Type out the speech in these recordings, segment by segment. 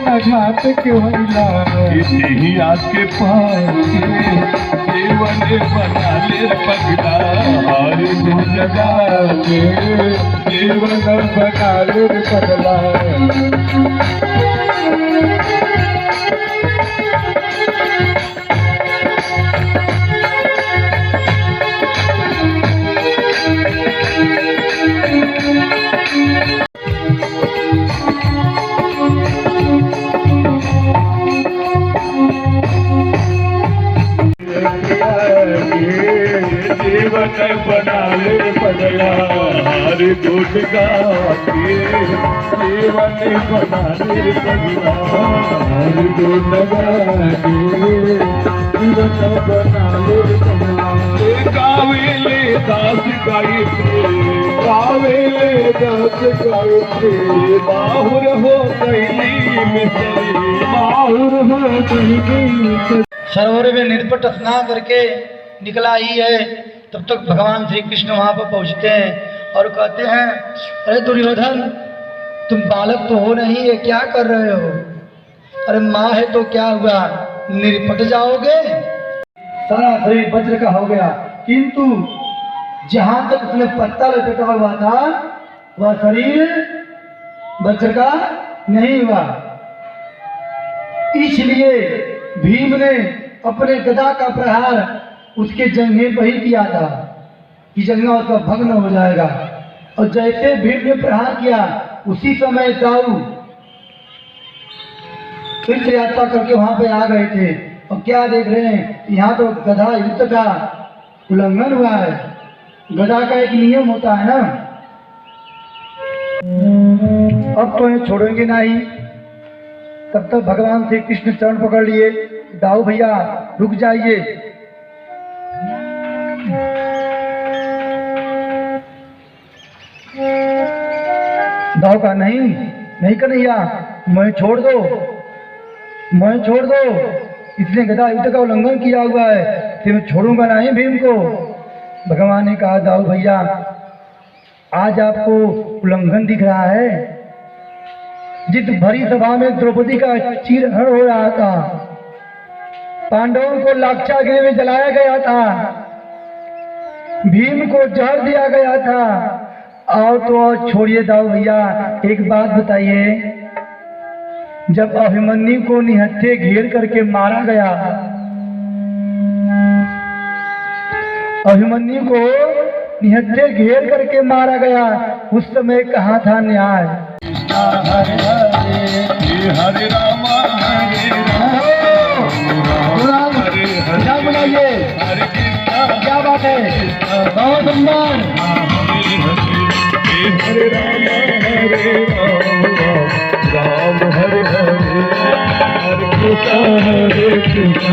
घाट क्यों हिला यही आपके पास जीवन बना ले पगला हर जगा जीवन बना ले पगला जीवन बना ले पगला हर दूध का जीवन बना ले पगला हर दूध जीवन बना ले पगला कावेले दास गाई कावेले दास गायत्री बाहुर हो गई मिसरी बाहुर हो गई। सरोवर में निर्पट स्नान करके निकला ही है, तब तक भगवान श्री कृष्ण वहाँ पर पहुँचते हैं और कहते हैं, अरे दुर्योधन, तुम बालक तो हो नहीं है, क्या कर रहे हो? अरे माँ है तो क्या हुआ, निर्पट जाओगे? सारा शरीर वज्र का हो गया, किंतु जहाँ तक उसने पत्ता लपेटा हुआ था वह शरीर वज्र का नहीं हुआ। इसलिए भीम ने अपने गदा का प्रहार उसके जंघे पर ही किया था कि जंघा उसका भग्न हो जाएगा। और जैसे भीम ने प्रहार किया उसी समय दाऊ तीर्थ यात्रा करके वहां पे आ गए थे और क्या देख रहे हैं, यहाँ तो गदा युद्ध का उल्लंघन हुआ है। गदा का एक नियम होता है ना, अब तो ये छोड़ेंगे नहीं। तब तक भगवान श्री कृष्ण चरण पकड़ लिए, दाऊ भैया रुक जाइए। दाऊ का नहीं कन्हैया, मैं छोड़ दो, मैं छोड़ दो, इसने गदा युद्ध का उल्लंघन किया हुआ है, फिर मैं छोड़ूंगा नहीं भीम को। भगवान ने कहा, दाऊ भैया आज आपको उल्लंघन दिख रहा है? जिस भरी सभा में द्रौपदी का चीरहरण हो रहा था, पांडवों को लाक्षागृह में जलाया गया था, भीम को जहर दिया गया था, और तो छोड़िए दाऊ भैया, एक बात बताइए, जब अभिमन्यु को निहत्थे घेर करके मारा गया, अभिमन्यु को निहत्थे घेर करके मारा गया, उस समय कहाँ था न्याय? हरे हरे हरे राम क्या बनाइए, हरे कृष्ण क्या बात है, बहुत सुंदर। हरे राम राम हरे हरे हरे कृष्ण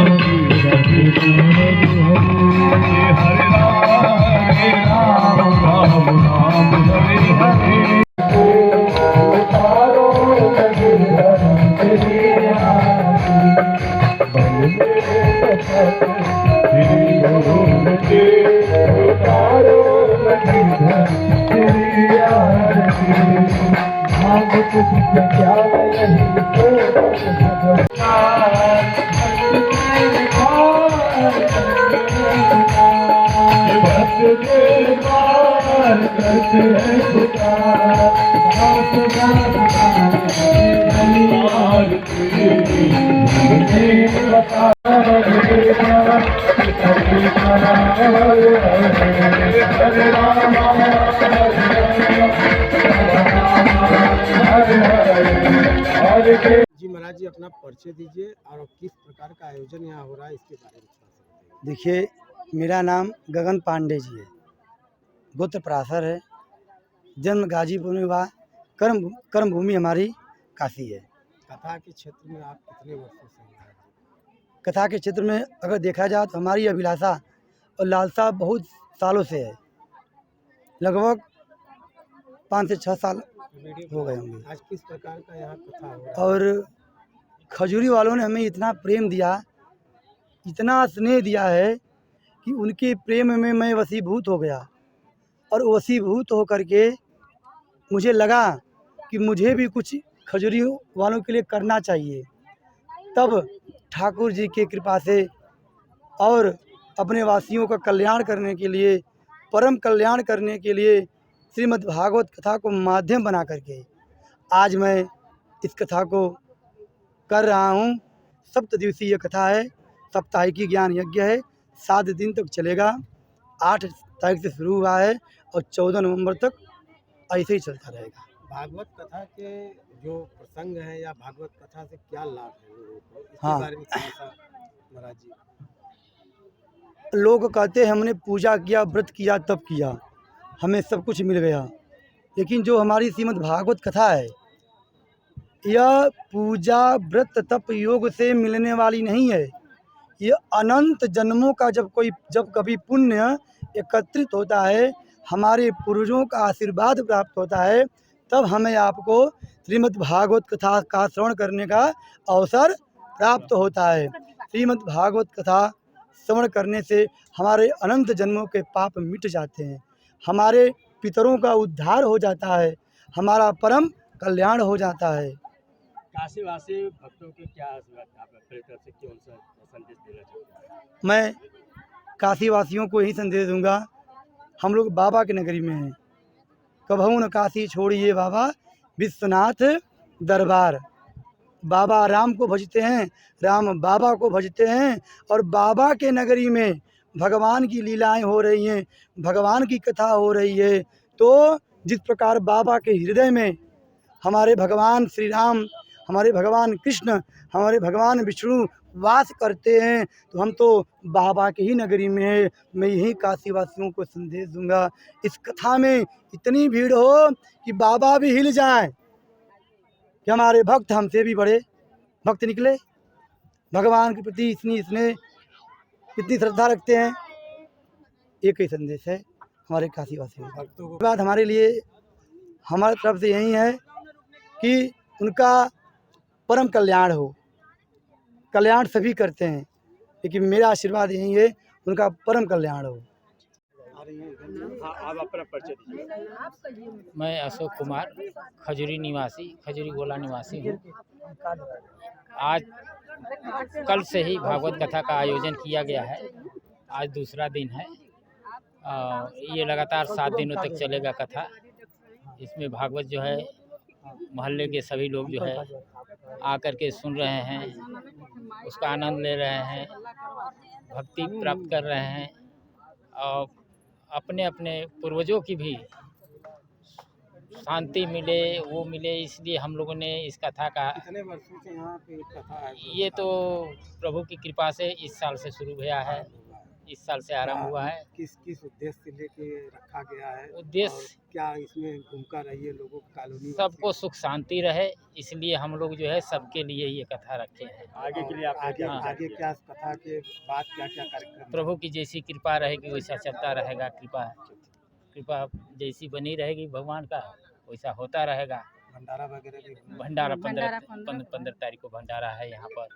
हरे राम राम हरे हरे। जी महाराज जी, अपना परिचय दीजिए और किस प्रकार का आयोजन यहाँ हो रहा है इसके बारे में बता सकते हैं। देखिए, मेरा नाम गगन पांडे जी है, गोत्र पराशर है, जन्म गाजीपुर में हुआ, कर्म भूमि हमारी काशी है। कथा के क्षेत्र में आप कितने वर्षों से हैं? कथा के क्षेत्र में अगर देखा जाए तो हमारी अभिलाषा और लालसा बहुत सालों से है, लगभग 5 से 6 साल हो गए होंगे। आज किस प्रकार का यहाँ कथा हो रहा है? और खजूरी वालों ने हमें इतना प्रेम दिया, इतना स्नेह दिया है कि उनके प्रेम में मैं वशीभूत हो गया। और वशीभूत हो करके मुझे लगा कि मुझे भी कुछ खजूरी वालों के लिए करना चाहिए, तब ठाकुर जी की कृपा से और अपने वासियों का कल्याण करने के लिए, परम कल्याण करने के लिए श्रीमद् भागवत कथा को माध्यम बना करके आज मैं इस कथा को कर रहा हूँ। सप्तदिवसीय कथा है, साप्ताहिकी ज्ञान यज्ञ है, 7 दिन तक चलेगा। 8 तारीख से शुरू हुआ है और 14 नवंबर तक ऐसे ही चलता रहेगा। भागवत कथा के जो प्रसंग है या भागवत कथा से क्या लाभ है लोगों को, इसके हाँ। बारे में थोड़ा सा महाराज जी। लोग कहते हैं हमने पूजा किया, व्रत किया, तप किया, हमें सब कुछ मिल गया, लेकिन जो हमारी श्रीमद् भागवत कथा है यह पूजा व्रत तप योग से मिलने वाली नहीं है। ये अनंत जन्मों का जब कभी पुण्य एकत्रित होता है, हमारे पूर्वजों का आशीर्वाद प्राप्त होता है, तब हमें आपको श्रीमद् भागवत कथा का श्रवण करने का अवसर प्राप्त होता है। श्रीमद् भागवत कथा श्रवण करने से हमारे अनंत जन्मों के पाप मिट जाते हैं, हमारे पितरों का उद्धार हो जाता है, हमारा परम कल्याण हो जाता है। काशीवासी भक्तों के क्या आशीर्वाद आप अपनी तरफ से क्यों सा संदेश देना चाहते हैं? मैं काशीवासियों को यही संदेश दूंगा, हम लोग बाबा की नगरी में हैं, कभू न काशी छोड़िए बाबा विश्वनाथ दरबार। बाबा राम को भजते हैं, राम बाबा को भजते हैं, और बाबा के नगरी में भगवान की लीलाएं हो रही हैं, भगवान की कथा हो रही है। तो जिस प्रकार बाबा के हृदय में हमारे भगवान श्री राम, हमारे भगवान कृष्ण, हमारे भगवान विष्णु वास करते हैं, तो हम तो बाबा के ही नगरी में है। मैं यही काशीवासियों को संदेश दूंगा, इस कथा में इतनी भीड़ हो कि बाबा भी हिल जाएं, कि हमारे भक्त हमसे भी बड़े भक्त निकले, भगवान के प्रति इतनी श्रद्धा रखते हैं। एक ही संदेश है हमारे काशीवासियों का। भक्तों को बात हमारे लिए, हमारी तरफ से यही है कि उनका परम कल्याण हो। कल्याण सभी करते हैं, लेकिन मेरा आशीर्वाद यही है उनका परम कल्याण हो। हाँ, आप अपना परिचय दीजिए। मैं अशोक कुमार, खजूरी निवासी, खजूरी गोला निवासी हूँ। आज कल से ही भागवत कथा का आयोजन किया गया है, आज दूसरा दिन है। ये लगातार 7 दिनों तक चलेगा कथा। इसमें भागवत जो है मोहल्ले के सभी लोग जो है आकर के सुन रहे हैं, उसका आनंद ले रहे हैं, भक्ति प्राप्त कर रहे हैं और अपने अपने पूर्वजों की भी शांति मिले, वो मिले, इसलिए हम लोगों ने इस कथा का, कितने वर्षों से यहाँ पे कथा है? ये तो प्रभु की कृपा से इस साल से शुरू हुआ है, इस साल से आरंभ हुआ है। किस किस उद्देश्य से लेके रखा गया है? उद्देश्य और क्या इसमें भूमिका रही है लोगों की, कॉलोनी सबको सुख शांति रहे, इसलिए हम लोग जो है सबके लिए ये कथा रखे हैं। आगे के लिए आप आगे हाँ। आगे क्या इस कथा के बाद क्या क्या कार्यक्रम? प्रभु की जैसी कृपा रहेगी वैसा चलता रहेगा। कृपा जैसी बनी रहेगी भगवान का, वैसा होता रहेगा। भंडारा वगैरह भी होगा? भंडारा 15 तारीख को भंडारा है यहाँ पर।